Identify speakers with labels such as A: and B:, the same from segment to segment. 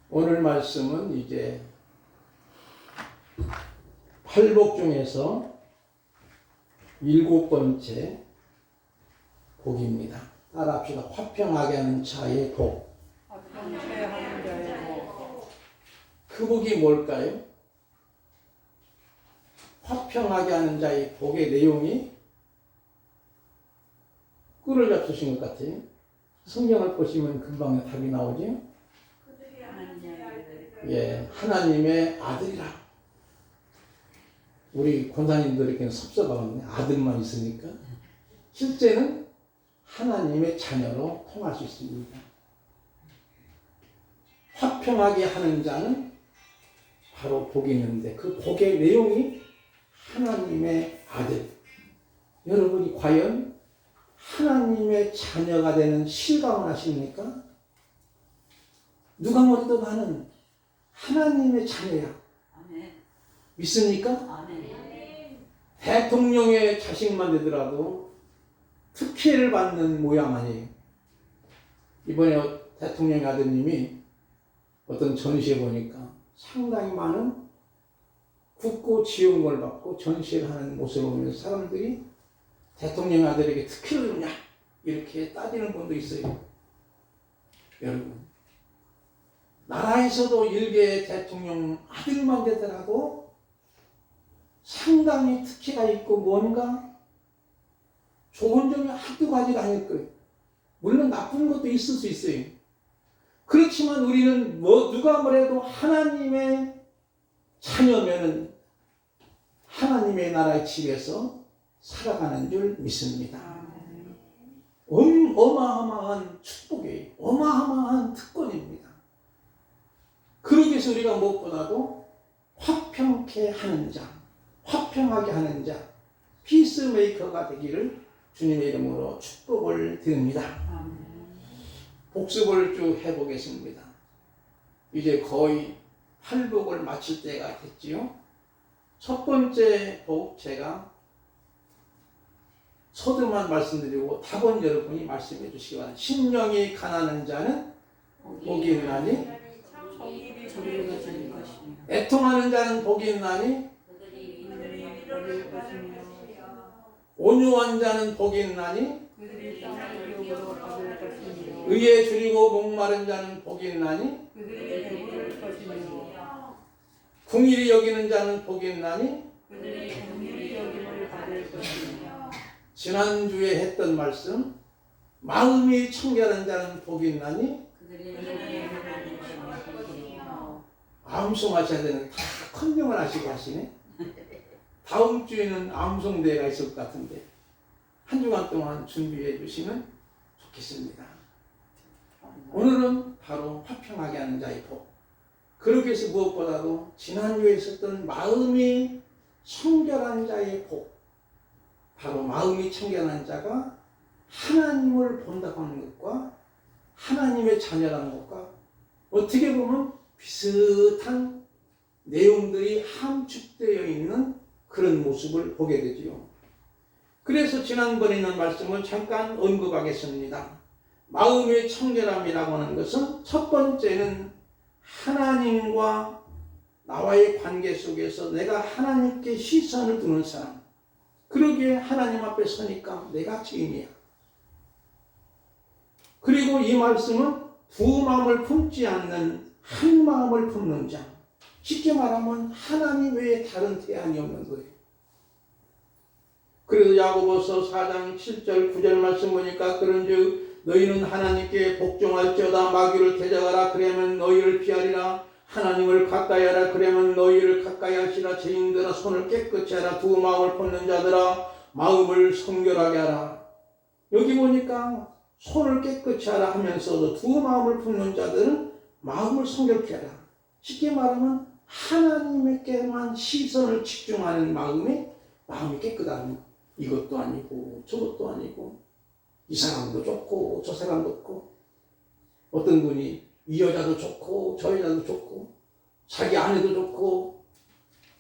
A: 오늘 말씀은 이제 팔복 중에서 7번째 복입니다. 따라합시다. 화평하게 하는 자의 복. 그 복이 뭘까요? 화평하게 하는 자의 복의 내용이 꿀을 잡수신 것 같아요. 성경을 보시면 금방 답이 나오죠. 예, 하나님의 아들이라. 우리 권사님들에게는 섭섭하거든요. 아들만 있으니까. 실제는 하나님의 자녀로 통할 수 있습니다. 화평하게 하는 자는 바로 복이 있는데 그 복의 내용이 하나님의 아들. 여러분이 과연 하나님의 자녀가 되는 실감을 하십니까? 누가 뭐래도 나는 하나님의 자녀야. 아멘. 믿습니까? 아멘. 대통령의 자식만 되더라도 특혜를 받는 모양 아니에요. 이번에 대통령의 아드님이 어떤 전시에 보니까 상당히 많은 국고 지원금을 받고 전시를 하는 모습을 보면서 사람들이 대통령의 아들에게 특혜를 주냐 이렇게 따지는 분도 있어요. 여러분, 나라에서도 일개 대통령 아들만 되더라도 상당히 특혜가 있고 뭔가 좋은 점이 한두 가지가 아닐 거예요. 물론 나쁜 것도 있을 수 있어요. 그렇지만 우리는 누가 뭐래도 하나님의 자녀면은 하나님의 나라의 집에서 살아가는 줄 믿습니다. 어마어마한 축복이에요. 어마어마한 특권입니다. 그러기 위해서 우리가 무엇보다도 화평케 하는 자, 화평하게 하는 자, 피스메이커가 되기를 주님의 이름으로 축복을 드립니다. 복습을 쭉 해보겠습니다. 이제 거의 팔복을 마칠 때가 됐지요. 첫 번째 복 제가 서두만 말씀드리고 답은 여러분이 말씀해 주시기 바랍니다. 심령이 가난한 자는 복이 있나니 애통하는 자는 복이 있나니 온유한 자는 복이 있나니 의에 줄이고 목마른 자는 복이 있나니 궁일이 여기는 자는 복이 있나니 지난주에 했던 말씀 마음이 청결한 자는 복이 있나니 암송하셔야 되는 다 컨명을 하시고 하시네. 다음 주에는 암송대회가 있을 것 같은데 한 주간 동안 준비해 주시면 좋겠습니다. 오늘은 바로 화평하게 하는 자의 복. 그러기 위해서 무엇보다도 지난주에 있었던 마음이 청결한 자의 복. 바로 마음이 청결한 자가 하나님을 본다고 하는 것과 하나님의 자녀라는 것과 어떻게 보면 비슷한 내용들이 함축되어 있는 그런 모습을 보게 되지요. 그래서 지난번에 있는 말씀을 잠깐 언급하겠습니다. 마음의 청결함이라고 하는 것은 첫 번째는 하나님과 나와의 관계 속에서 내가 하나님께 시선을 두는 사람. 그러기에 하나님 앞에 서니까 내가 주인이야. 그리고 이 말씀은 두 마음을 품지 않는 한 마음을 품는 자. 쉽게 말하면 하나님 외에 다른 대안이 없는 거예요. 그래서 야고보서 4장 7절 9절 말씀 보니까 그런즉 너희는 하나님께 복종할지어다 마귀를 대적하라 그러면 너희를 피하리라 하나님을 가까이 하라 그러면 너희를 가까이 하시라 죄인들아 손을 깨끗이 하라 두 마음을 품는 자들아 마음을 성결하게 하라. 여기 보니까 손을 깨끗이 하라 하면서도 두 마음을 품는 자들은 마음을 성결케 하라. 쉽게 말하면 하나님께만 시선을 집중하는 마음이 깨끗한 것. 이것도 아니고 저것도 아니고 이 사람도 좋고 저 사람도 좋고 어떤 분이 이 여자도 좋고 저 여자도 좋고 자기 아내도 좋고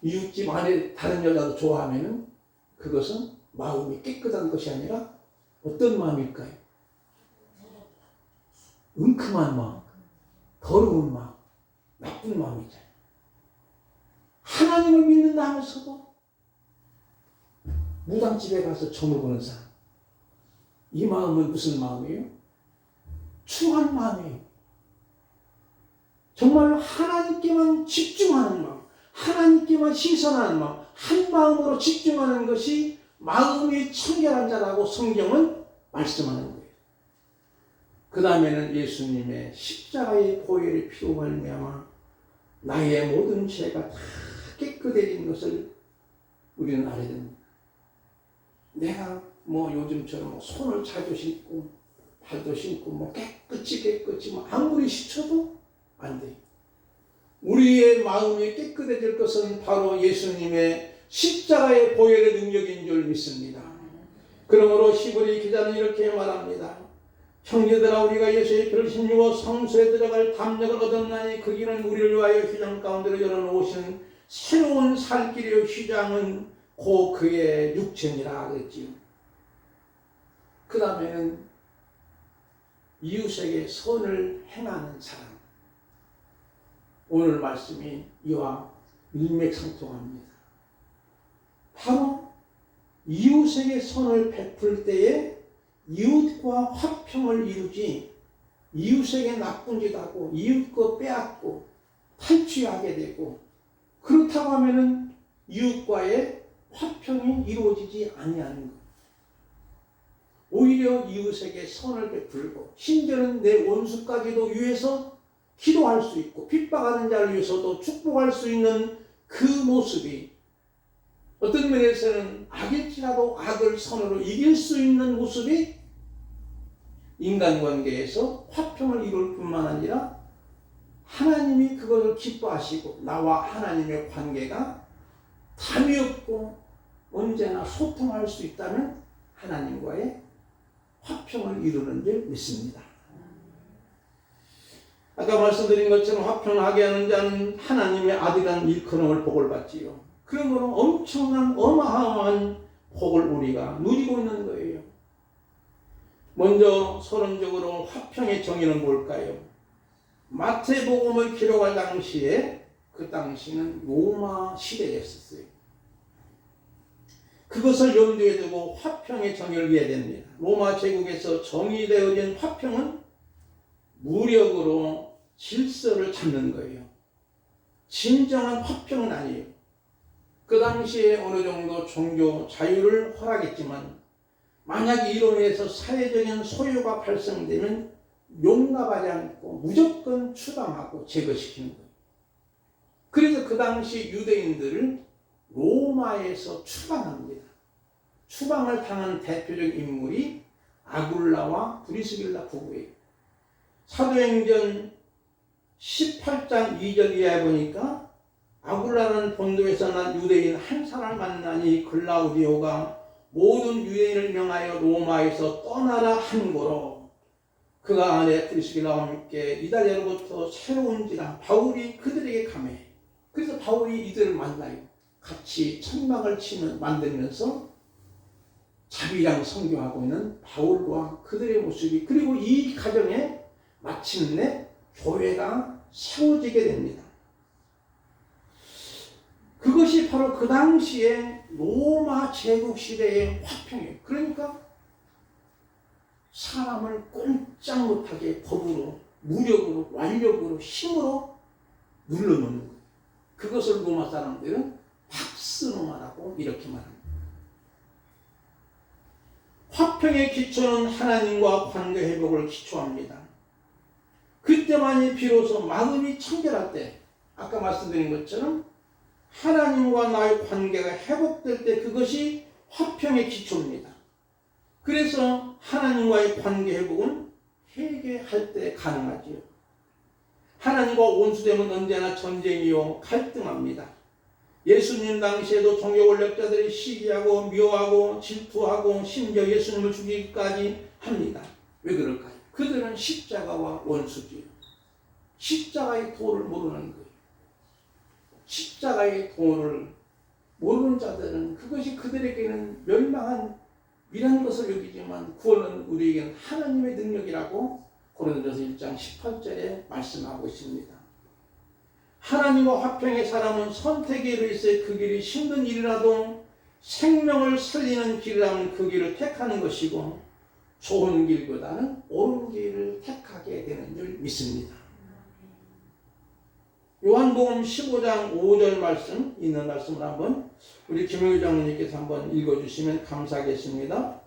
A: 이웃집 아내 다른 여자도 좋아하면은 그것은 마음이 깨끗한 것이 아니라 어떤 마음일까요? 은큼한 마음, 더러운 마음. 나쁜 마음이잖아요. 하나님을 믿는다 하면서도 무당집에 가서 점을 보는 사람, 이 마음은 무슨 마음이에요? 추한 마음이에요. 정말로 하나님께만 집중하는 마음, 하나님께만 시선하는 마음, 한 마음으로 집중하는 것이 마음이 청결한 자라고 성경은 말씀하는 거예요. 그 다음에는 예수님의 십자가의 보혈의 피로 말미암아 나의 모든 죄가 다 깨끗해진 것을 우리는 알아야 됩니다. 내가 요즘처럼 손을 자주 씻고 발도 씻고 깨끗이 아무리 씻어도 안 돼요. 우리의 마음이 깨끗해질 것은 바로 예수님의 십자가의 보혈의 능력인 줄 믿습니다. 그러므로 히브리 기자는 이렇게 말합니다. 형제들아, 우리가 예수의 피를 힘입어 성소에 들어갈 담력을 얻었나니 그 길은 우리를 위하여 휘장 가운데로 열어놓으신 새로운 살 길이요, 휘장은 곧 그의 육체니라 그랬지요. 그 다음에는 이웃에게 선을 행하는 사람. 오늘 말씀이 이와 일맥상통합니다. 바로 이웃에게 선을 베풀 때에 이웃과 화평을 이루지, 이웃에게 나쁜 짓 하고 이웃 거 빼앗고 탈취하게 되고, 그렇다고 하면은 이웃과의 화평이 이루어지지 아니하는 것. 오히려 이웃에게 선을 베풀고 심지어는 내 원수까지도 위해서 기도할 수 있고 핍박하는 자를 위해서도 축복할 수 있는 그 모습이 어떤 면에서는 악일지라도 악을 선으로 이길 수 있는 모습이 인간관계에서 화평을 이룰 뿐만 아니라 하나님이 그것을 기뻐하시고 나와 하나님의 관계가 담이 없고 언제나 소통할 수 있다는 하나님과의 화평을 이루는 줄 믿습니다. 아까 말씀드린 것처럼 화평하게 하는 자는 하나님의 아들이라는 일컬음을 복을 받지요. 그러므로 엄청난 어마어마한 복을 우리가 누리고 있는 거예요. 먼저 서론적으로 화평의 정의는 뭘까요? 마태복음을 기록할 당시에 그 당시는 로마 시대였었어요. 그것을 염두에 두고 화평의 정의를 이해해야 됩니다. 로마 제국에서 정의되어진 화평은 무력으로 질서를 잡는 거예요. 진정한 화평은 아니에요. 그 당시에 어느 정도 종교 자유를 허락했지만 만약 이로 인해서 사회적인 소요가 발생되면 용납하지 않고 무조건 추방하고 제거시키는 거예요. 그래서 그 당시 유대인들을 로마에서 추방합니다. 추방을 당한 대표적인 인물이 아굴라와 브리스길라 부부예요. 사도행전 18장 2절 이하에 보니까 아굴라는 본도에서 난 유대인 한 사람을 만나니 글라우디오가 모든 유대인을 명하여 로마에서 떠나라 한 거로 그가 아내 브리스길라와 함께 이달리아로부터 새로운지라 바울이 그들에게 가매. 그래서 바울이 이들을 만나요. 같이 천막을 만들면서 자비랑 선교하고 있는 바울과 그들의 모습이, 그리고 이 가정에 마침내 교회가 세워지게 됩니다. 그것이 바로 그 당시에 로마 제국 시대의 화평이에요. 그러니까 사람을 꼼짝 못하게 법으로, 무력으로, 완력으로, 힘으로 눌러놓는 거예요. 그것을 로마 사람들은 박스노마라고 이렇게 말합니다. 화평의 기초는 하나님과 관계 회복을 기초합니다. 그때만이 비로소 마음이 청결할 때, 아까 말씀드린 것처럼 하나님과 나의 관계가 회복될 때 그것이 화평의 기초입니다. 그래서 하나님과의 관계 회복은 회개할 때 가능하지요. 하나님과 원수되면 언제나 전쟁이요 갈등합니다. 예수님 당시에도 종교 권력자들이 시기하고 미워하고 질투하고 심지어 예수님을 죽이기까지 합니다. 왜 그럴까요? 그들은 십자가와 원수지요. 십자가의 도를 모르는 거예요. 십자가의 도를 모르는 자들은 그것이 그들에게는 멸망한 미란 것을 여기지만 구원은 우리에게는 하나님의 능력이라고 고린도전서 1장 18절에 말씀하고 있습니다. 하나님과 화평의 사람은 선택에 이르렀을 그 길이 힘든 일이라도 생명을 살리는 길이라면 그 길을 택하는 것이고 좋은 길보다는 옳은 길을 택하게 되는 줄 믿습니다. 요한복음 15장 5절 말씀 있는 말씀을 한번 우리 김영희 장로님께서 한번 읽어주시면 감사하겠습니다.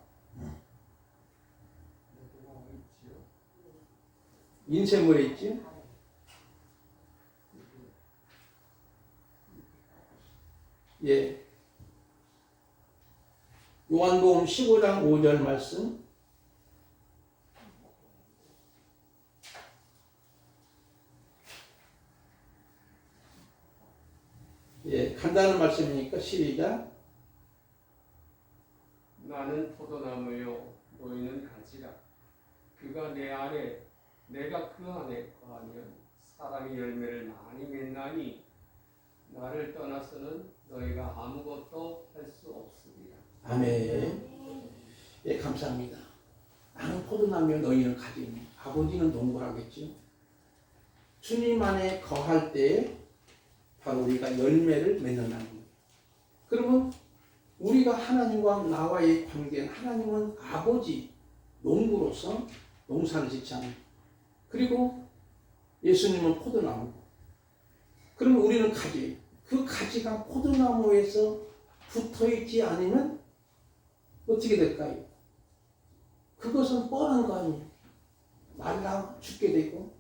A: 인쇄물에 있지? 예. 요한복음 15장 5절 말씀. 예, 간단한 말씀이니까 시작.
B: 나는 포도나무요 너희는 가지라. 그가 내 안에 내가 그 안에 거하면 사랑의 열매를 많이 맺나니 나를 떠나서는 너희가 아무것도 할 수 없으리라.
A: 아멘. 예, 감사합니다. 나는 포도나무요 너희는 가지니 아버지는 농부라겠죠. 주님 안에 거할 때 바로 우리가 열매를 맺는다는 거예요. 그러면 우리가 하나님과 나와의 관계는 하나님은 아버지, 농부로서 농사를 짓잖아요. 그리고 예수님은 포도나무고. 그러면 우리는 가지. 그 가지가 포도나무에서 붙어있지 않으면 어떻게 될까요? 그것은 뻔한 거 아니에요. 말라 죽게 되고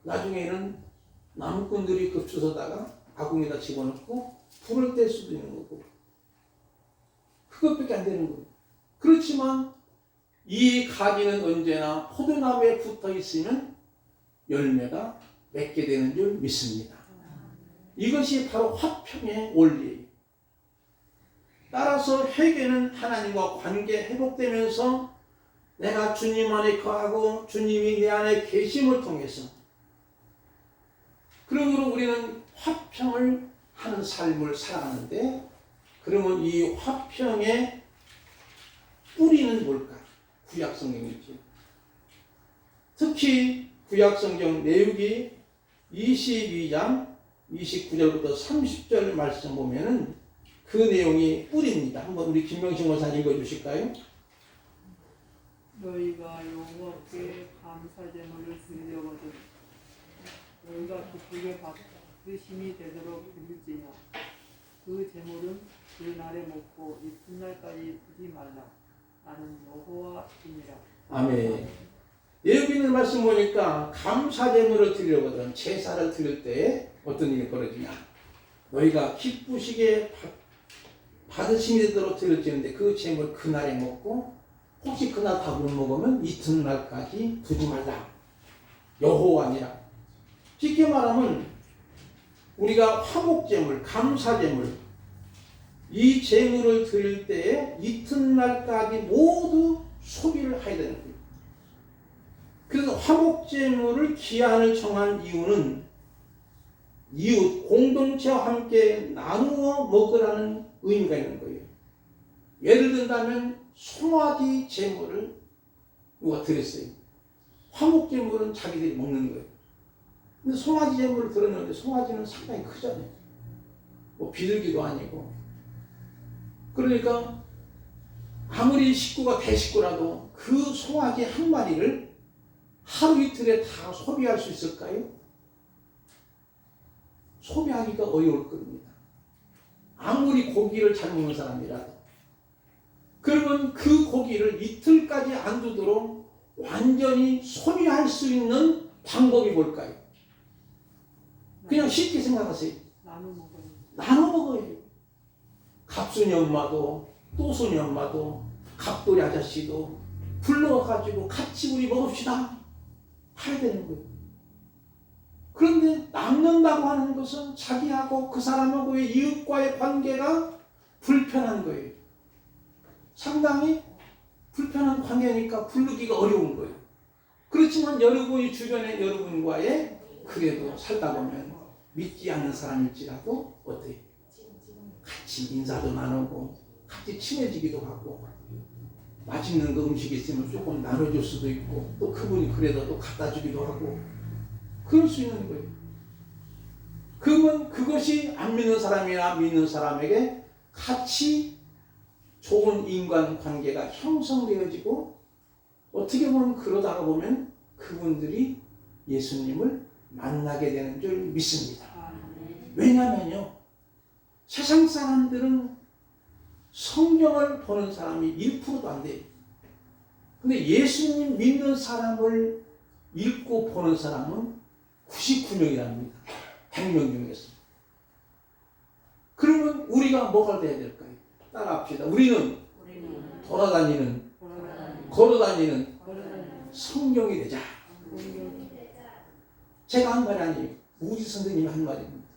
A: 나중에는 나무꾼들이 급주서다가 아궁에다 집어넣고 불을 뗄 수도 있는 거고 그것밖에 안 되는 거예요. 그렇지만 이 가지는 언제나 포도나무에 붙어 있으면 열매가 맺게 되는 줄 믿습니다. 이것이 바로 화평의 원리예요. 따라서 회개는 하나님과 관계 회복되면서 내가 주님 안에 거하고 주님이 내 안에 계심을 통해서 그러므로 우리는 화평을 하는 삶을 살아가는데 그러면 이 화평의 뿌리는 뭘까? 구약성경이지. 특히 구약성경 내역이 22장 29절부터 30절 말씀 보면은 그 내용이 뿌리입니다. 한번 우리 김명식 목사 읽어주실까요?
C: 너희가 여호와께 감사제물을 드리려거든 너희가 기쁘게 받으심이 되도록 드릴지냐 그 제물은 그 날에 먹고 이튿날까지 두지 말라 나는 여호와이니라.
A: 아멘. 여기 있는 말씀 보니까 감사제물을 드리려거든 제사를 드릴 때 어떤 일이 벌어지냐 너희가 기쁘시게 받으심이 되도록 드릴지는데 그 제물 그날에 먹고 혹시 그날 다 못 먹으면 이튿날까지 두지 말라. 여호와니라. 쉽게 말하면 우리가 화목제물, 감사제물 이 제물을 드릴 때에 이튿날까지 모두 소비를 해야 되는 거예요. 그래서 화목제물을 기한을 정한 이유는 이웃 공동체와 함께 나누어 먹으라는 의미가 있는 거예요. 예를 든다면 송아지 제물을 누가 드렸어요. 화목 제물은 자기들이 먹는 거예요. 근데 송아지 제물을 드렸는데 송아지는 상당히 크잖아요. 뭐 비둘기도 아니고. 그러니까 아무리 식구가 대식구라도 그 송아지 한 마리를 하루 이틀에 다 소비할 수 있을까요? 소비하기가 어려울 겁니다. 아무리 고기를 잘 먹는 사람이라도. 그러면 그 고기를 이틀까지 안 두도록 완전히 소비할 수 있는 방법이 뭘까요? 그냥 쉽게 생각하세요.
C: 나눠 먹어요.
A: 나눠 먹어요. 갑순이 엄마도 또순이 엄마도 갑돌이 아저씨도 불러가지고 같이 우리 먹읍시다 해야 되는 거예요. 그런데 남는다고 하는 것은 자기하고 그 사람하고의 이웃과의 관계가 불편한 거예요. 상당히 불편한 관계니까 부르기가 어려운 거예요. 그렇지만 여러분이 주변에 여러분과의 그래도 살다 보면 믿지 않는 사람일지라도 어때요? 같이 인사도 나누고 같이 친해지기도 하고 맛있는 그 음식이 있으면 조금 나눠줄 수도 있고 또 그분이 그래도 또 갖다 주기도 하고 그럴 수 있는 거예요. 그러면 그것이 안 믿는 사람이나 믿는 사람에게 같이 좋은 인간관계가 형성되어지고 어떻게 보면 그러다가 보면 그분들이 예수님을 만나게 되는 줄 믿습니다. 왜냐하면요, 세상 사람들은 성경을 보는 사람이 1%도 안 돼요. 근데 예수님 믿는 사람을 읽고 보는 사람은 99명이랍니다. 100명 중에서. 그러면 우리가 뭐가 돼야 될까요? 따라합시다. 우리는 돌아다니는, 걸어다니는 성경이 되자. 제가 한 말이 아니에요. 우지 선생님이 한 말입니다.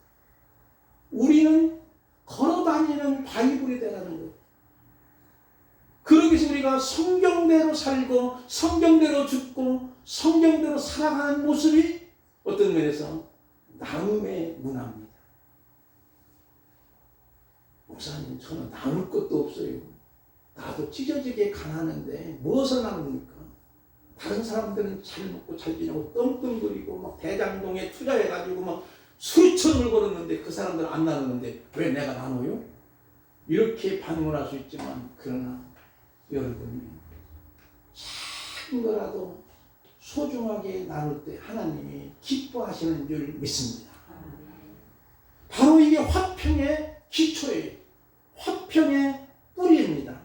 A: 우리는 걸어다니는 바이블이 되라는 거예요. 그러기 위해서 우리가 성경대로 살고 성경대로 죽고 성경대로 살아가는 모습이 어떤 면에서 나눔의 문화입니다. 목사님, 저는 나눌 것도 없어요. 나도 찢어지게 가난한데 무엇을 나눕니까? 다른 사람들은 잘 먹고 잘 지내고 떵떵거리고 막 대장동에 투자해가지고 막 수천을 걸었는데 그 사람들은 안 나누는데 왜 내가 나눠요? 이렇게 반문할 수 있지만, 그러나 여러분이 작은 거라도 소중하게 나눌 때 하나님이 기뻐하시는 줄 믿습니다. 바로 이게 화평의 기초예요. 화평의 뿌리입니다.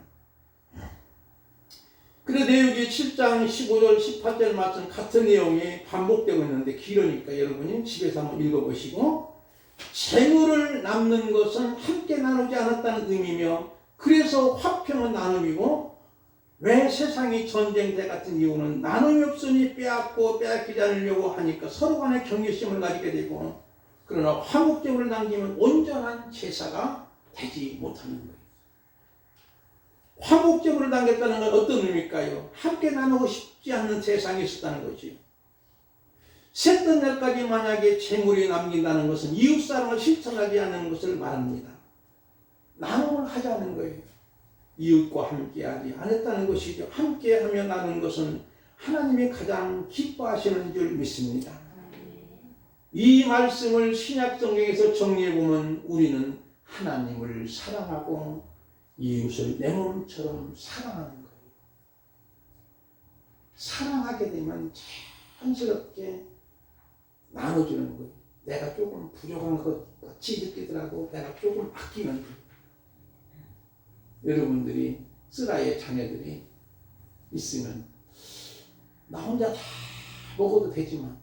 A: 그래 내용이 7장 15절 18절 말씀 같은 내용이 반복되고 있는데 길으니까 여러분이 집에서 한번 읽어보시고, 재물을 남는 것은 함께 나누지 않았다는 의미며, 그래서 화평은 나눔이고, 왜 세상이 전쟁대 같은 이유는 나눔이 없으니 빼앗고 빼앗기지 않으려고 하니까 서로 간에 경계심을 가지게 되고, 그러나 화목제물을 남기면 온전한 제사가 되지 못하는 거예요. 화목제물을 남겼다는 건 어떤 의미일까요? 함께 나누고 싶지 않는 세상이 있었다는 거지요. 셋째 날까지 만약에 재물이 남긴다는 것은 이웃사랑을 실천하지 않는 것을 말합니다. 나눔을 하자는 거예요. 이웃과 함께하지 않았다는 것이죠. 함께하며 나누는 것은 하나님이 가장 기뻐하시는 줄 믿습니다. 이 말씀을 신약성경에서 정리해보면 우리는 하나님을 사랑하고 이웃을 내 몸처럼 사랑하는 거예요. 사랑하게 되면 자연스럽게 나눠주는 거예요. 내가 조금 부족한 것 같이 느끼더라도 내가 조금 아끼는 거예요. 여러분들이 쓰라의 자녀들이 있으면 나 혼자 다 먹어도 되지만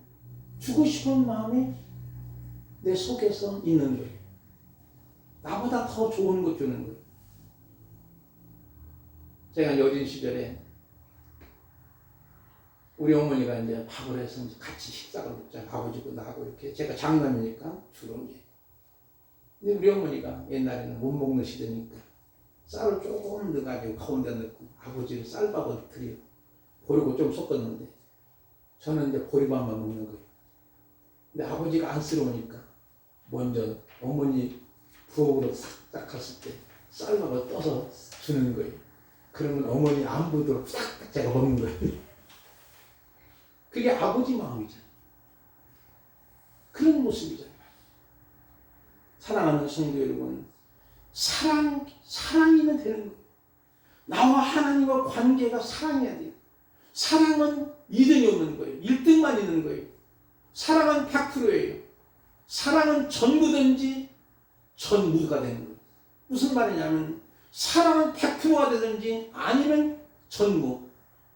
A: 주고 싶은 마음이 내 속에서 있는 거예요. 나보다 더 좋은 것 주는 거예요. 제가 여진 시절에 우리 어머니가 이제 밥을 해서 같이 식사를 먹자. 아버지고 나하고 이렇게. 제가 장남이니까 주는 게. 근데 우리 어머니가 옛날에는 못 먹는 시대니까 쌀을 조금 넣어가지고 가운데 넣고 아버지는 쌀밥을 드려. 보리고 좀 섞었는데 저는 이제 보리밥만 먹는 거예요. 근데 아버지가 안쓰러우니까 먼저 어머니 부엌으로 싹 갔을 때 쌀밥을 떠서 주는 거예요. 그러면 어머니 안 보도록 싹 제가 먹는 거예요. 그게 아버지 마음이잖아요. 그런 모습이잖아요. 사랑하는 성도 여러분, 사랑이면 되는 거예요. 나와 하나님과 관계가 사랑해야 돼요. 사랑은 2등이 없는 거예요. 1등만 있는 거예요. 사랑은 100%예요. 사랑은 전부든지 전무가 되는 거예요. 무슨 말이냐면 사랑은 100%가 되든지 아니면 전무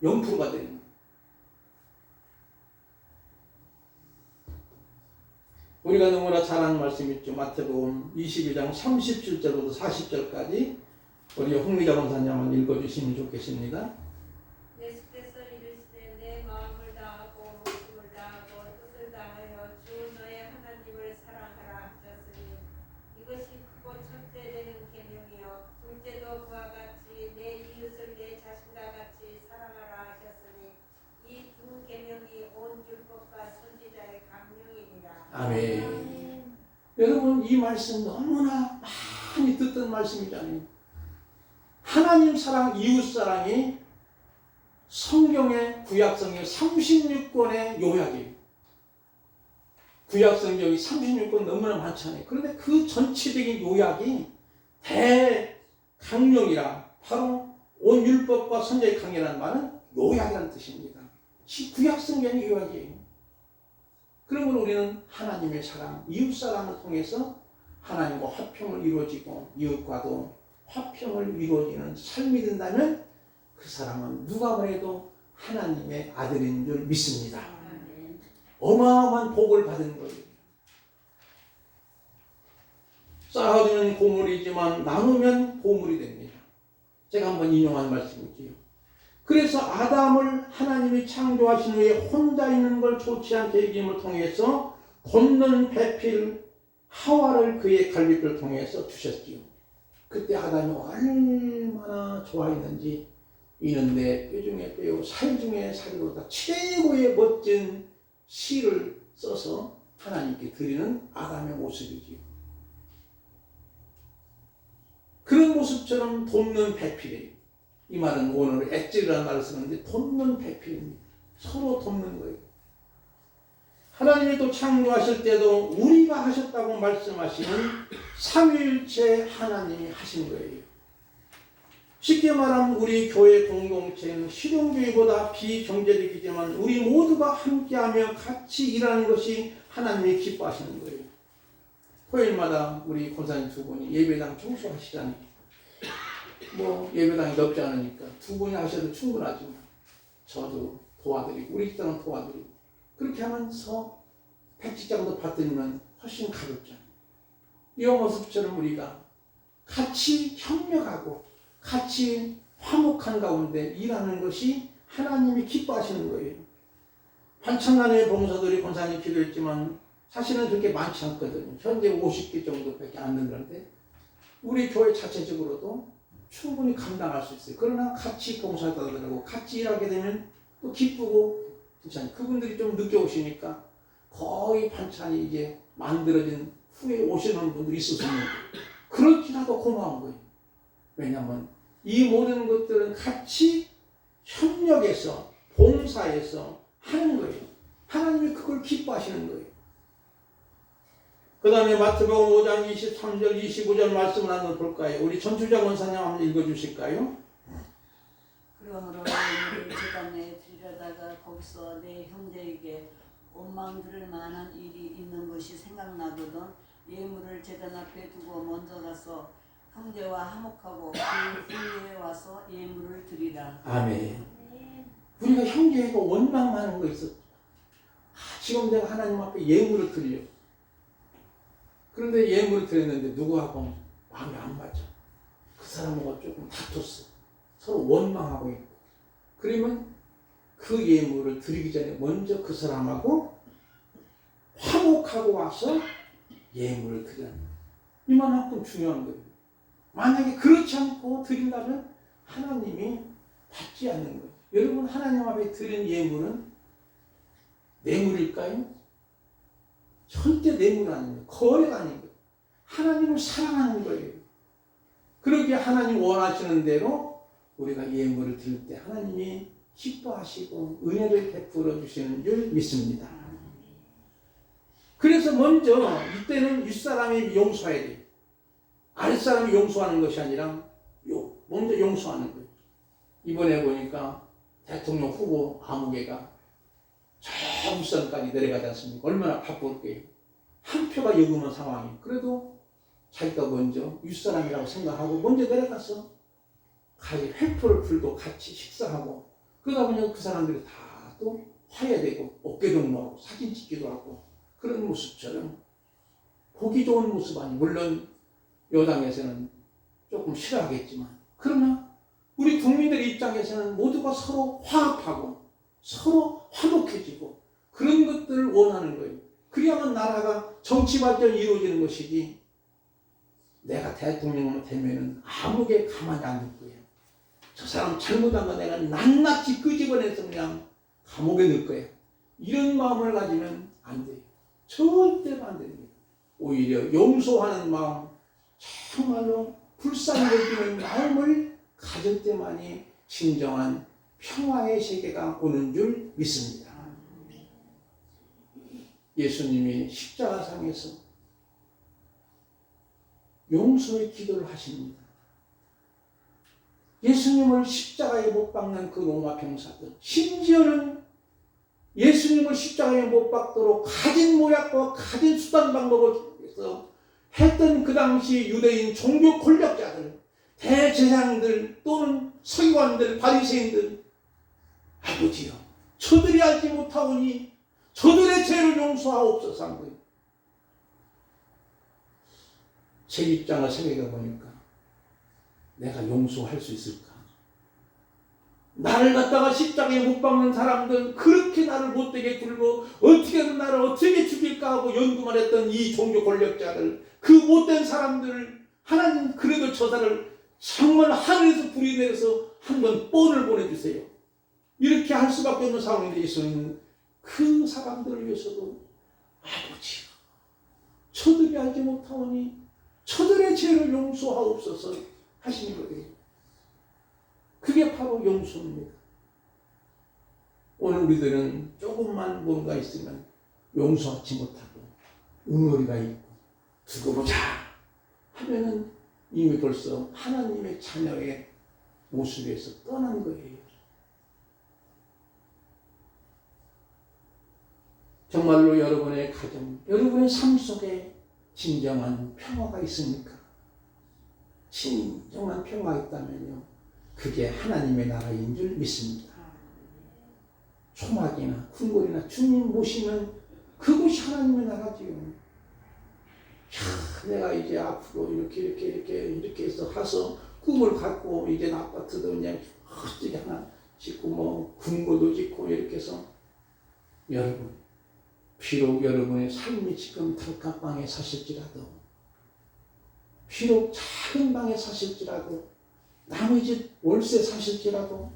A: 0%가 되는 거예요. 우리가 너무나 잘 아는 말씀이 있죠. 마태복음 22장 37절부터 40절까지 우리 홍미자 권사님 한번 읽어주시면 좋겠습니다.
D: 예수께서 이르시되 내 마음을 다하고 목숨을 다하고 뜻을 다하여 주 너의 하나님을 사랑하라 하셨으니 이것이 크고 첫째 되는 계명이요 둘째도 그와 같이 내 이웃을 내 자신과 같이 사랑하라 하셨으니 이 두 계명이 온 율법과 선지자의 강령이니라.
A: 아멘. 여러분 이 말씀 너무나 많이 듣던 말씀이잖아요. 하나님 사랑, 이웃 사랑이 성경의 구약성의 36권의 요약이에요. 구약 성경이 36권 너무나 많잖아요. 그런데 그 전체적인 요약이 대강령이라 바로 온 율법과 선지자의 강이라는 말은 요약이라는 뜻입니다. 구약 성경의 요약이에요. 그러면 우리는 하나님의 사랑, 이웃사랑을 통해서 하나님과 화평을 이루어지고 이웃과도 화평을 이루어지는 삶이 된다면 그 사람은 누가 뭐래도 하나님의 아들인 줄 믿습니다. 어마어마한 복을 받은 거예요. 쌓아두면 고물이지만 나누면 보물이 됩니다. 제가 한번 인용한 말씀이지요. 그래서 아담을 하나님이 창조하신 후에 혼자 있는 걸 좋지 않게 여김을 통해서 돕는 배필 하와를 그의 갈빗을 통해서 주셨지요. 그때 아담이 얼마나 좋아했는지 이는 내 뼈 중에 뼈요 살 중에 살이로다 최고의 멋진 시를 써서 하나님께 드리는 아담의 모습이지요. 그런 모습처럼 돕는 배필이에요. 이 말은 오늘 엣질이라는 말을 쓰는데 돕는 배필입니다. 서로 돕는 거예요. 하나님이 또 창조하실 때도 우리가 하셨다고 말씀하시는 삼위일체 하나님이 하신 거예요. 쉽게 말하면 우리 교회 공동체는 실용주의보다 비경제적이지만 우리 모두가 함께하며 같이 일하는 것이 하나님이 기뻐하시는 거예요. 토요일마다 우리 권사님 두 분이 예배당 청소하시잖아요. 뭐 예배당이 넓지 않으니까 두 분이 하셔도 충분하지만 저도 도와드리고 우리 집사람 도와드리고 그렇게 하면서 백지장도 받들면 훨씬 가볍잖아요. 이 모습처럼 우리가 같이 협력하고 같이 화목한 가운데 일하는 것이 하나님이 기뻐하시는 거예요. 반천만의 봉사들이 권사님 기도했지만 사실은 그렇게 많지 않거든요. 현재 50개 정도밖에 안 되는데 우리 교회 자체적으로도 충분히 감당할 수 있어요. 그러나 같이 봉사자들하고 같이 일하게 되면 또 기쁘고 괜찮아요. 그분들이 좀 늦게 오시니까 거의 반찬이 이제 만들어진 후에 오시는 분들이 있어서 그렇게라도 고마운 거예요. 왜냐하면 이 모든 것들은 같이 협력해서 봉사해서 하는 거예요. 하나님이 그걸 기뻐하시는 거예요. 그 다음에 마태복음 5장 23절 25절 말씀을 한번 볼까요? 우리 전주자 권사님 한번 읽어주실까요?
E: 그러므로 예물을 제단에 드리려다가 거기서 내 형제에게 원망 들을 만한 일이 있는 것이 생각나거든 예물을 제단 앞에 두고 먼저 가서 형제와 화목하고 그 후에 와서 예물을 드리라.
A: 아멘. 우리가 형제하고 원망 많은 거 있었죠. 지금 내가 하나님 앞에 예물을 드려. 그런데 예물을 드렸는데 누구하고 마음이 안 맞아. 그 사람하고 조금 다퉜어. 서로 원망하고 있고. 그러면 그 예물을 드리기 전에 먼저 그 사람하고 화목하고 와서 예물을 드리는 거예요. 이만큼 중요한 거예요. 만약에 그렇지 않고 드린다면 하나님이 받지 않는 거예요. 여러분 하나님 앞에 드린 예물은 뇌물일까요? 절대 뇌물은 아닙니다. 거래가 아닌 거예요. 하나님을 사랑하는 거예요. 그렇게 하나님 원하시는 대로 우리가 예물을 드릴 때 하나님이 기뻐하시고 은혜를 베풀어 주시는 줄 믿습니다. 그래서 먼저 이때는 윗사람이 용서해야 돼요. 아랫사람이 용서하는 것이 아니라 먼저 용서하는 거예요. 이번에 보니까 대통령 후보 아무개가 저 윗선까지 내려가지 않습니까? 얼마나 바쁠 거예요. 한 표가 요금한 상황이에요. 그래도 자기가 먼저 윗사람이라고 생각하고 먼저 내려가서 같이 회포를 풀고 같이 식사하고 그러다 보니 그 사람들이 다 또 화해되고 어깨동무하고 사진 찍기도 하고 그런 모습처럼 보기 좋은 모습 아니 물론 여당에서는 조금 싫어하겠지만 그러나 우리 국민들 입장에서는 모두가 서로 화합하고 서로 화목해지고 그런 것들을 원하는 거예요. 그래야만 나라가 정치 발전이 이루어지는 것이지 내가 대통령만 되면은 아무게 가만히 안 둘 거예요. 저 사람 잘못한 거 내가 낱낱이 끄집어내서 그냥 감옥에 넣을 거예요. 이런 마음을 가지면 안 돼요. 절대로 안 됩니다. 오히려 용서하는 마음, 정말로 불쌍히 여기는 마음을 가질 때만이 진정한 평화의 세계가 오는 줄 믿습니다. 예수님이 십자가상에서 용서의 기도를 하십니다. 예수님을 십자가에 못 박는 그 로마 병사들, 심지어는 예수님을 십자가에 못 박도록 가진 모략과 가진 수단 방법을 통해서 했던 그 당시 유대인 종교 권력자들, 대제사장들 또는 서기관들, 바리새인들, 아버지여, 저들이 알지 못하오니 저들의 죄를 용서하옵소서 한 거예요. 제 입장을 생각해 보니까 내가 용서할 수 있을까? 나를 갖다가 십자가에 못 박는 사람들, 그렇게 나를 못되게 굴고 어떻게든 나를 어떻게 죽일까 하고 연구만 했던 이 종교 권력자들, 그 못된 사람들을 하나님 그래도 저들을 정말 하늘에서 불이 내려서 한번 뻔을 보내주세요. 이렇게 할 수밖에 없는 상황인데 예수님은 그 사람들을 위해서도 아버지여, 저들이 알지 못하오니 저들의 죄를 용서하옵소서 하시는 거예요. 그게 바로 용서입니다. 오늘 우리들은 조금만 뭔가 있으면 용서하지 못하고 응어리가 있고 두고 보자 하면은 이미 벌써 하나님의 자녀의 모습에서 떠난 거예요. 정말로 여러분의 가정, 여러분의 삶 속에 진정한 평화가 있습니까? 진정한 평화가 있다면요, 그게 하나님의 나라인 줄 믿습니다. 초막이나 궁궐이나 주님 모시면 그곳이 하나님의 나라지요. 내가 이제 앞으로 이렇게 해서 가서 꿈을 갖고 이제 아파트도 그냥 어떻게 하나 짓고 뭐 궁궐도 짓고 이렇게 해서, 여러분, 비록 여러분의 삶이 지금 단칸방에 사실지라도, 비록 작은 방에 사실지라도, 남의 집 월세 사실지라도,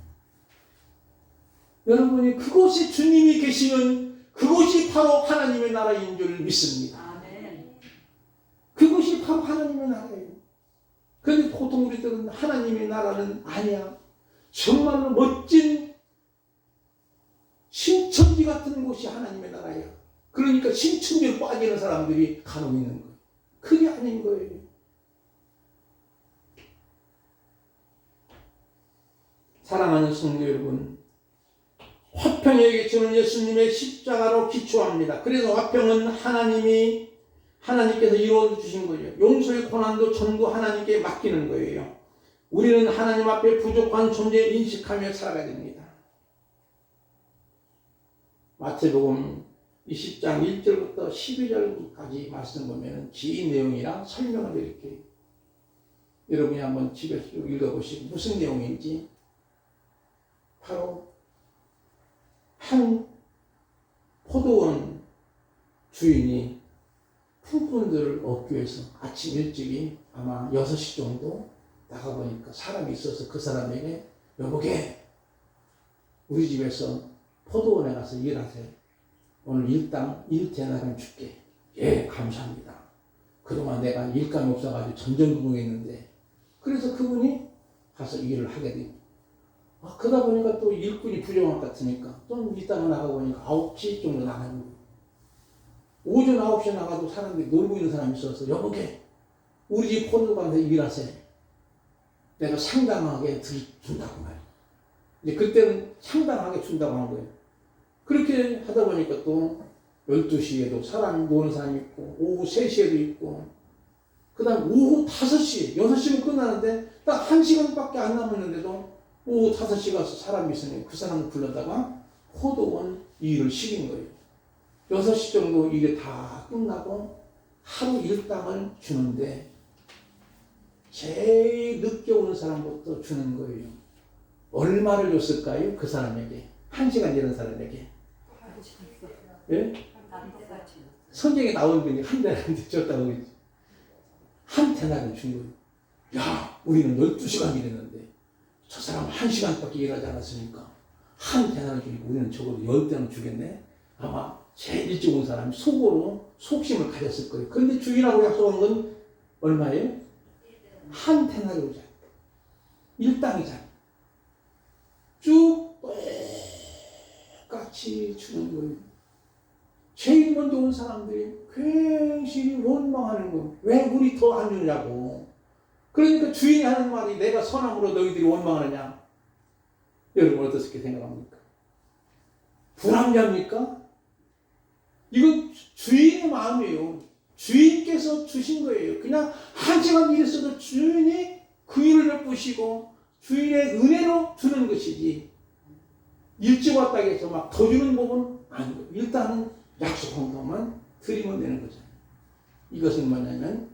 A: 여러분이 그곳에 주님이 계시는 그곳이 바로 하나님의 나라인 줄 믿습니다.
E: 아멘.
A: 그것이 바로 하나님의 나라예요. 그런데 보통 우리들은 하나님의 나라는 아니야, 정말로 멋진 신천지 같은 곳이 하나님의 나라야, 그러니까 신천지로 빠지는 사람들이 간혹 있는 거예요. 그게 아닌 거예요. 사랑하는 성도 여러분, 화평에게 주는 예수님의 십자가로 기초합니다. 그래서 화평은 하나님께서 이루어 주신 거예요. 용서의 고난도 전부 하나님께 맡기는 거예요. 우리는 하나님 앞에 부족한 존재 인식하며 살아가야 됩니다. 마태복음 20장 1절부터 12절까지 말씀 보면 긴 내용이라 설명을 드릴게요. 여러분이 한번 집에서 읽어보시고 무슨 내용인지. 바로 한 포도원 주인이 품꾼들을 얻기 위해서 아침 일찍이 아마 6시 정도 나가보니까 사람이 있어서 그 사람에게, 여보게, 우리 집에서 포도원에 가서 일하세요. 오늘 일당 1데나리온 줄게. 예, 감사합니다. 그동안 내가 일감이 없어가지고 전전긍긍했는데, 그래서 그분이 가서 일을 하게 됩니다. 그러다 보니까 또 일꾼이 부족한 것 같으니까 좀 이따가 나가보니까 9시 정도 나가는 거예요. 오전 9시에 나가도 사람들이 놀고 있는 사람이 있어서, 여보게, 우리 집 포도원에서 일하세요. 내가 상당하게 준다고 말이에요. 이제 그때는 상당하게 준다고 한 거예요. 그렇게 하다 보니까 또 12시에도 사람 노는 사람이 있고, 오후 3시에도 있고, 그 다음 오후 5시, 6시면 끝나는데 딱 1시간밖에 안 남았는데도 오후 5시 가서 사람이 있으니 그 사람을 불러다가 포도원 일을 시킨 거예요. 6시 정도 일이 다 끝나고 하루 일당을 주는데 제일 늦게 오는 사람부터 주는 거예요. 얼마를 줬을까요? 그 사람에게. 1시간 일하는 사람에게. 예? 성경에 나온 분이 한 대나리온 줬다고 그러지. 한 대나리온 준 거예요. 야, 우리는 12시간 일했는데 저 사람은 1시간밖에 일하지 않았으니까 한 대나리온 주니까 우리는 적어도 10대는 주겠네. 아마 제일 일찍 온 사람이 속으로 속심을 가졌을 거예요. 그런데 주인하고 약속한 건 얼마예요? 한 데나리온이잖아. 일당이잖아. 쭉 똑같이 주는 거예요. 제일 먼저 온 사람들이 굉장히 원망하는 거예요. 왜 우리 더 안 주냐고. 그러니까 주인이 하는 말이 내가 선함으로 너희들이 원망하느냐. 여러분 어떻게 생각합니까? 불합리합니까? 이건 주인의 마음이에요. 주인께서 주신 거예요. 그냥 한 시간 일했어도 주인이 그 일을 베푸시고 주인의 은혜로 주는 것이지 일찍 왔다고 해서 막 더 주는 법은 아니고 일단은 약속한 것만 드리면 되는 거죠. 이것은 뭐냐면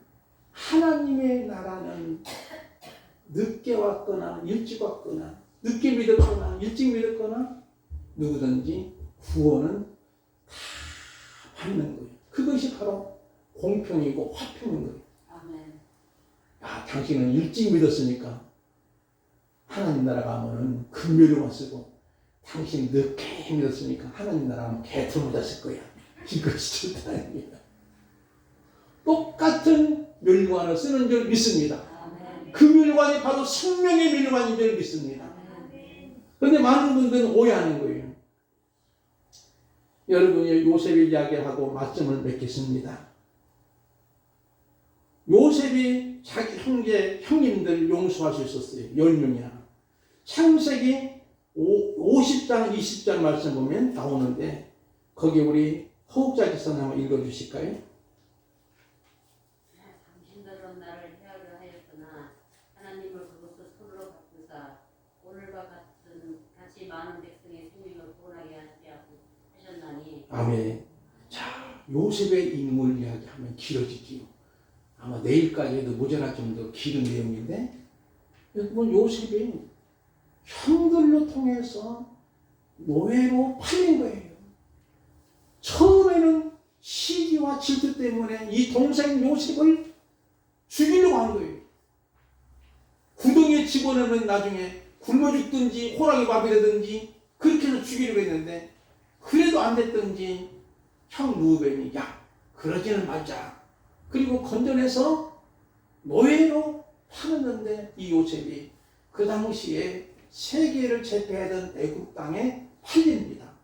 A: 하나님의 나라는 늦게 왔거나 일찍 왔거나 늦게 믿었거나 일찍 믿었거나 누구든지 구원은 다 받는 거예요. 그것이 바로 공평이고 화평인 거예요.
E: 아멘.
A: 야, 당신은 일찍 믿었으니까 하나님 나라 가면은 금메달만 쓰고 당신 늦게 믿었으니까 하나님 나라 가면 개털 맞았을 거야. 이것이 절대 아닙니다. 똑같은 멸관을 쓰는 줄 믿습니다.
E: 아멘.
A: 그 멸관이 바로 생명의 멸관인 줄 믿습니다. 그런데 많은 분들은 오해하는 거예요. 여러분이 요셉의 이야기를 하고 말씀을 맺겠습니다. 요셉이 자기 형님들 용서할 수 있었어요. 10명이나. 창세기 50장 20장 말씀 보면 나오는데 거기 우리 허욱자 기사님 한번 읽어주실까요?
F: 당신들은 나를 헤아려 하였으나 하나님을 그것을 손으로 바꾸사 오늘과 같이 많은 백성의 생명을 구원하게 하셨나니.
A: 아멘. 자, 요셉의 인물 이야기하면 길어지지요. 아마 내일까지 해도 모자랄 정도로 길은 내용인데 여러분 요셉이 형들로 통해서 노예로 팔린 거예요. 처음에는 시기와 질투 때문에 이 동생 요셉을 죽이려고 한 거예요. 구덩이에 집어넣으면 나중에 굶어 죽든지 호랑이 밥이 되든지 그렇게 해서 죽이려고 했는데 그래도 안 됐든지 형 루벤이 야 그러지는 말자. 그리고 건져내서 노예로 팔았는데 이 요셉이 그 당시에 세계를 제패하던 애굽 땅에 팔립니다.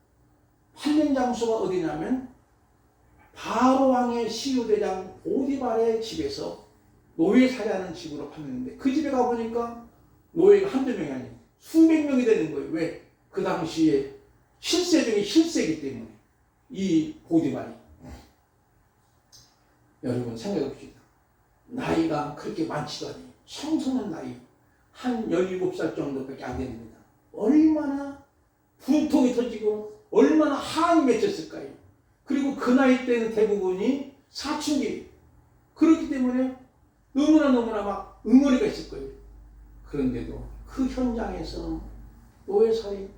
A: 팔린 장소가 어디냐면 바로 왕의 시유대장 보디발의 집에서 노예 살이하는 집으로 팔렸는데 그 집에 가보니까 노예가 한두 명이 아니에요. 수백 명이 되는 거예요. 왜? 그 당시에 실세 중에 실세이기 때문에 이 보디발이. 여러분 생각해 봅시다. 나이가 그렇게 많지도 않아요. 청소년 나이 한 17살 정도밖에 안 됩니다. 얼마나 분통이 터지고 얼마나 한이 맺혔을까요? 그리고 그 나이 때는 대부분이 사춘기 그렇기 때문에 너무나 막 응어리가 있을 거예요. 그런데도 그 현장에서 노예살이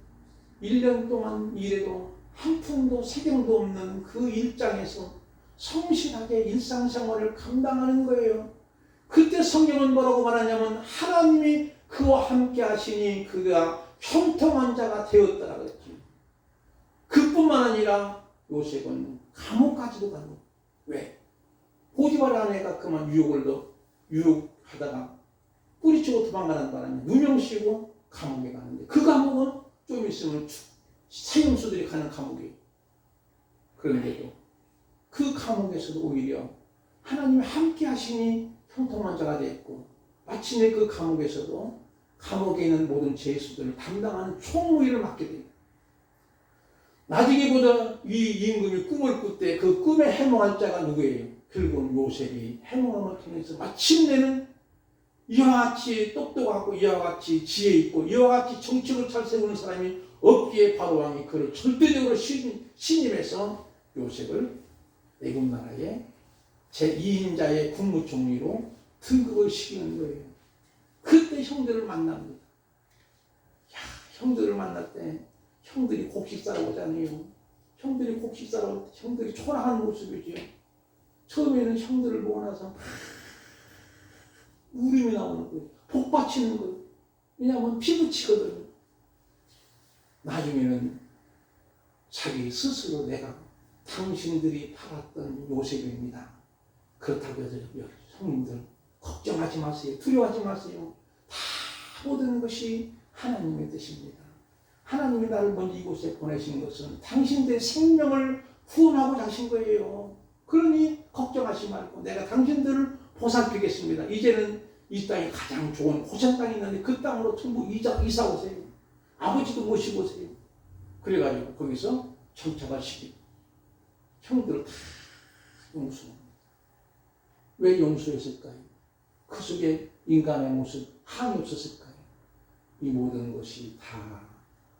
A: 1년 동안 일해도 한 푼도 세경도 없는 그 일장에서 성실하게 일상생활을 감당하는 거예요. 그때 성경은 뭐라고 말하냐면 하나님이 그와 함께 하시니 그가 형통한 자가 되었더라 그랬지. 그뿐만 아니라 요셉은 감옥까지도 가고. 왜? 보디발 아내가 그만 유혹하다가 뿌리치고 도망가는 바람에 누명씌우고 감옥에 가는데 그 감옥은 좀 있으면 세형수들이 가는 감옥이에요. 그런데도 그 감옥에서도 오히려 하나님이 함께 하시니 형통한 자가 되었고 마침내 그 감옥에서도 감옥에 있는 모든 죄수들을 담당하는 총무일을 맡게 됩니다. 나중에 보다 이 임금이 꿈을 꿀 때 그 꿈에 해몽한 자가 누구예요? 결국은 요셉이 해몽함을 통해서 마침내는 이와 같이 똑똑하고 이와 같이 지혜 있고 이와 같이 정책을 잘 세우는 사람이 없기에 바로왕이 그를 절대적으로 신임해서 요셉을 애굽 나라의 제2인자의 국무총리로 등극을 시키는 거예요. 그때 형들을 만납니다. 야, 형들을 만날 때 형들이 곡식 싸러 오잖아요. 형들이 곡식 싸러 올 때 형들이 초라한 모습이죠. 처음에는 형들을 모아놔서 울음이 나오는 거예요. 복받치는 거예요. 왜냐하면 피부치거든요. 나중에는 자기 스스로 내가 당신들이 팔았던 요셉입니다. 그렇다고 해서 형님들 걱정하지 마세요. 두려워하지 마세요. 다 모든 것이 하나님의 뜻입니다. 하나님이 나를 먼저 이곳에 보내신 것은 당신들의 생명을 구원하고자 하신 거예요. 그러니 걱정하지 말고 내가 당신들을 보살피겠습니다. 이제는 이 땅에 가장 좋은 호세 땅이 있는데 그 땅으로 전부 이사 오세요. 아버지도 모시고 오세요. 그래가지고 거기서 정착을 시키고 형들을 다 용서합니다. 왜 용서했을까요? 그 속에 인간의 모습 한이 없었을까요? 이 모든 것이 다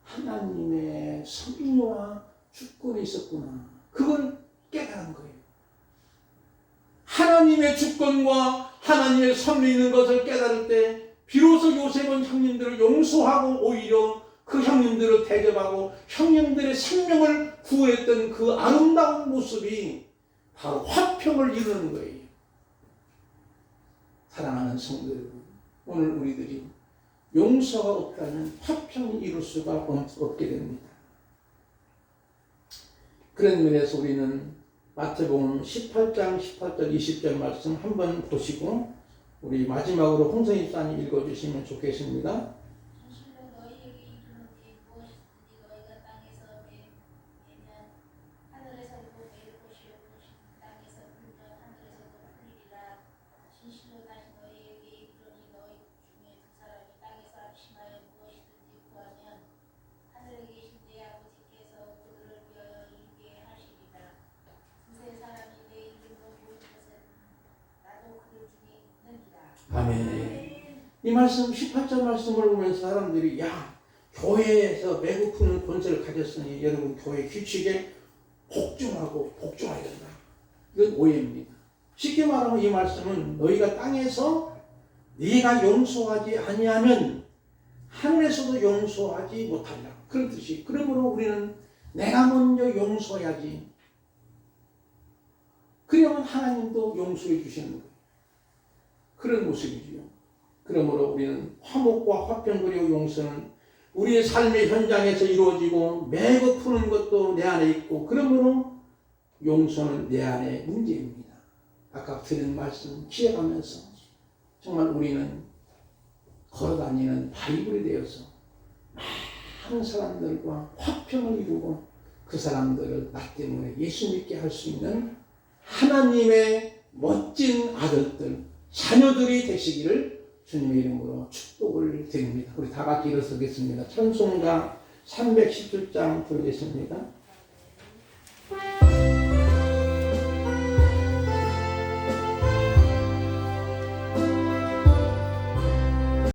A: 하나님의 섭리와 주권이 있었구나. 그걸 깨달은 거예요. 하나님의 주권과 하나님의 섭리 있는 것을 깨달을 때 비로소 요셉은 형님들을 용서하고 오히려 그 형님들을 대접하고 형님들의 생명을 구했던 그 아름다운 모습이 바로 화평을 이루는 거예요. 사랑하는 성도 여러분, 오늘 우리들이 용서가 없다면 화평이 이룰 수가 없게 됩니다. 그런 면에서 우리는 마태복음 18장 18절 20절 말씀 한번 보시고 우리 마지막으로 홍성희 집사님 읽어주시면 좋겠습니다.
G: 진실로 너희에게 이르노니 무엇이든지 너희가 땅에서 매면 하늘에서도 매일 것이요 땅에서 풀면 하늘에서도 풀리리라. 진실로 다시 너희에게 이르노니 너희 중에 두 사람이 땅에서 합심하여 무엇이든지 구하면 하늘에 계신 내 아버지께서 그들을 위하여 이루게 하시리라. 두세 사람이 내 이름으로 모인 것은 나도 그들 중에 있느니라.
A: 아멘. 이 말씀 18절 말씀을 보면서 사람들이 야 교회에서 배고프는 권세를 가졌으니 여러분 교회 규칙에 복종해야 된다. 이건 오해입니다. 쉽게 말하면 이 말씀은 너희가 땅에서 네가 용서하지 아니하면 하늘에서도 용서하지 못하리라. 그런 뜻이. 그러므로 우리는 내가 먼저 용서해야지. 그러면 하나님도 용서해 주시는 거예요. 그런 모습이지요. 그러므로 우리는 화목과 화평 그리고 용서는 우리의 삶의 현장에서 이루어지고 매고 푸는 것도 내 안에 있고 그러므로 용서는 내 안의 문제입니다. 아까 드린 말씀 기억하면서 정말 우리는 걸어다니는 바이블이 되어서 많은 사람들과 화평을 이루고 그 사람들을 나 때문에 예수 믿게 할 수 있는 하나님의 멋진 아들들, 자녀들이 되시기를 주님의 이름으로 축복을 드립니다. 우리 다 같이 일어서겠습니다. 찬송가 317장 부르겠습니다.